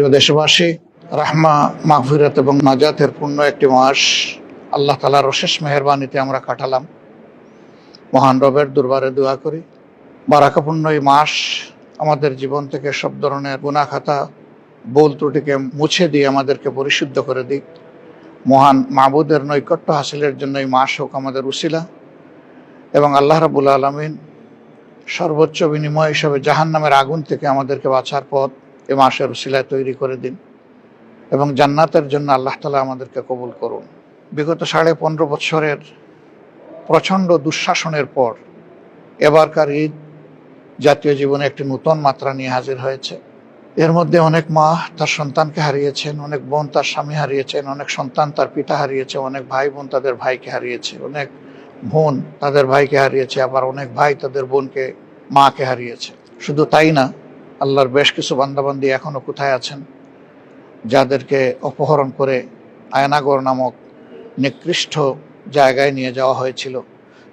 প্রিয় দেশবাসী, রাহমা, মাগফিরাত এবং নাজাতের পূর্ণ একটি মাস আল্লাহ তাআলার অশেষ মেহেরবানিতে আমরা কাটালাম। মহান রবের দরবারে দোয়া করি বারাকাপূর্ণ এই মাস আমাদের জীবন থেকে সব ধরনের গুনাহ খাতা, ভুল ত্রুটিকে মুছে দিয়ে আমাদেরকে পরিশুদ্ধ করে দিক। মহান মাবুদের নৈকট্য হাসিলের জন্য এই মাস হোক আমাদের উসিলা, এবং আল্লাহ রাব্বুল আলামিন সর্বোচ্চ বিনিময় হিসাবে জাহান্নামের আগুন থেকে আমাদেরকে বাঁচার পথ এই মাসের উসিলায় তৈরি করে দিন, এবং জান্নাতের জন্য আল্লাহ তাআলা আমাদেরকে কবুল করুন। বিগত 15.5 বছরের প্রচণ্ড দুঃশাসনের পর এবারকার ঈদ জাতীয় জীবনে একটি নতুন মাত্রা নিয়ে হাজির হয়েছে। এর মধ্যে অনেক মা তার সন্তানকে হারিয়েছেন, অনেক বোন তার স্বামী হারিয়েছেন, অনেক সন্তান তার পিতা হারিয়েছে, অনেক ভাই বোন তাদের ভাইকে হারিয়েছে, অনেক বোন তাদের ভাইকে হারিয়েছে, আবার অনেক ভাই তাদের বোনকে, মাকে হারিয়েছে। শুধু তাই না, আল্লাহর বেশ কিছু বান্দাবান্দি এখনো কোথায় আছেন যাদেরকে অপহরণ করে আয়নাগর নামক নিকৃষ্ট জায়গায় নিয়ে যাওয়া হয়েছিল।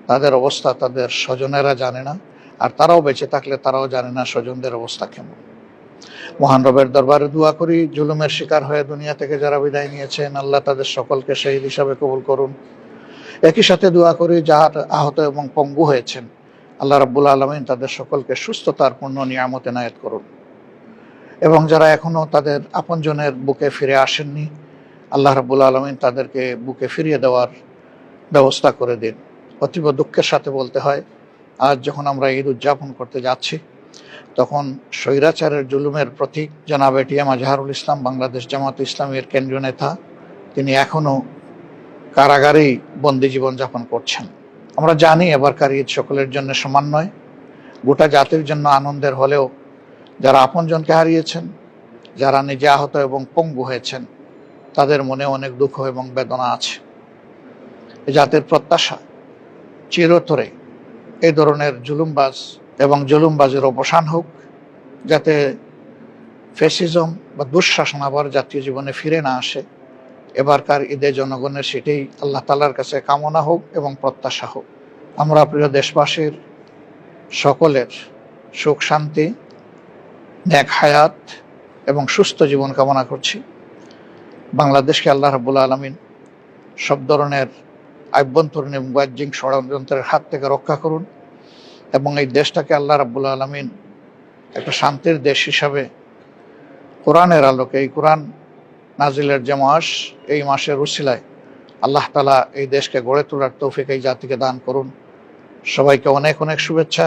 তাদের অবস্থা তাদের স্বজনেরা জানে না, আর তারাও বেঁচে থাকলে তারাও জানে না স্বজনদের অবস্থা কেমন। মহান রবের দরবারে দোয়া করি জুলুমের শিকার হয়ে দুনিয়া থেকে যারা বিদায় নিয়েছেন, আল্লাহ তাদের সকলকে শহীদ হিসাবে কবুল করুন। একই সাথে দোয়া করি যারা আহত এবং পঙ্গু হয়েছেন, আল্লাহ রাব্বুল আলামিন তাদের সকলকে সুস্থতার পূর্ণ নিয়ামত এনায়েত করুন। এবং যারা এখনো তাদের আপনজনের বুকে ফিরে আসেননি, আল্লাহ রাব্বুল আলামিন তাদেরকে বুকে ফিরিয়ে দেওয়ার ব্যবস্থা করে দিন। অতীব দুঃখের সাথে বলতে হয়, আজ যখন আমরা ঈদ উদযাপন করতে যাচ্ছি, তখন স্বৈরাচারের জুলুমের প্রতীক জনাব এটিএম আজহারুল ইসলাম, বাংলাদেশ জামাত ইসলামীর কেন্দ্রীয় নেতা, তিনি এখনও কারাগারেই বন্দি জীবনযাপন করছেন। আমরা জানি এবারকার ঈদ সকলের জন্য সমান নয়, গোটা জাতির জন্য আনন্দের হলেও যারা আপনজনকে হারিয়েছেন, যারা নিজে আহত এবং পঙ্গু হয়েছেন, তাদের মনে অনেক দুঃখ এবং বেদনা আছে। এই জাতির প্রত্যাশা চিরতরে এই ধরনের জুলুমবাজ এবং জুলুমবাজের অবসান হোক, যাতে ফ্যাসিজম বা দুঃশাসন আবার জাতীয় জীবনে ফিরে না আসে। এবারকার ঈদে জনগণের সেটাই আল্লাহ তাআলার কাছে কামনা হোক এবং প্রত্যাশা হোক। আমরা প্রিয় দেশবাসীর সকলের সুখ শান্তি, নেক হায়াত এবং সুস্থ জীবন কামনা করছি। বাংলাদেশকে আল্লাহ রাব্বুল আলামিন সব ধরনের আভ্যন্তরীণ এবং বাহ্যিক ষড়যন্ত্রের হাত থেকে রক্ষা করুন, এবং এই দেশটাকে আল্লাহ রাব্বুল আলামিন একটা শান্তির দেশ হিসাবে কোরআনের আলোকে, এই কোরআন নাজিলের যে মাস, এই মাসের উসিলায় আল্লাহ তাআলা এই দেশকে গড়ে তোলার তৌফিক এই জাতিকে দান করুন। সবাইকে অনেক অনেক শুভেচ্ছা।